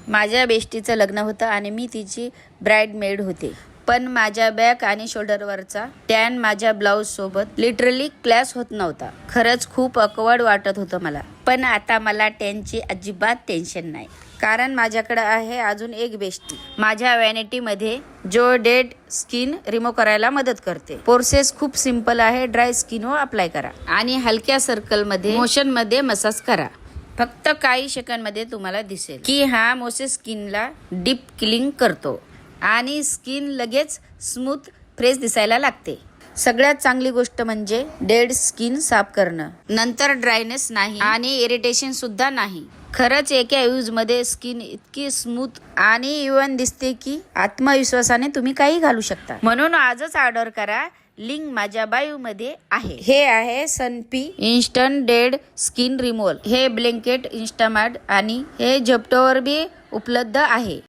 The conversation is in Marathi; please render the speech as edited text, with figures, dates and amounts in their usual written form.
माझ्या बेस्टीचं लग्न होतं आणि मी तिची ब्राईड मेड होते. पण माझ्या बॅक आणि शोल्डरवरचा टॅन माझ्या ब्लाऊज सोबत लिटरली क्लॅश होत नव्हता. खरंच खूप ऑकवर्ड वाटत होतं मला. पण आता मला टॅनची अजिबात टेन्शन नाही, कारण माझ्याकडे आहे अजून एक बेस्टी माझ्या व्हॅनिटीमध्ये, जो डेड स्किन रिमूव्ह करायला मदत करते. प्रोसेस खूप सिंपल आहे. ड्राय स्किनवर अप्लाय करा आणि हलक्या सर्कलमध्ये मोशनमध्ये मसाज करा. फक्त काही सेकंडमध्ये तुम्हाला दिसेल की हा मोसेस स्किनला डीप क्लीन करतो आणि स्किन लगेच स्मूथ फ्रेश दिसायला लागते. सगळ्यात चांगली गोष्ट म्हणजे डेड स्किन साफ करणं, नंतर ड्रायनेस नाही आणि इरिटेशन सुद्धा नाही. खरंच एका यूज मध्ये स्किन इतकी स्मूथ आणि इव्हन दिसते की आत्मविश्वासाने तुम्ही काही घालू शकता. म्हणून आजच ऑर्डर करा. लिंक माझ्या बायो मध्ये आहे. हे आहे सनपी इन्स्टंट डेड स्किन रिमूव्हल. हे ब्लँकेट इन्स्टामार्ट आणि हे झेप्टोवर बी उपलब्ध आहे.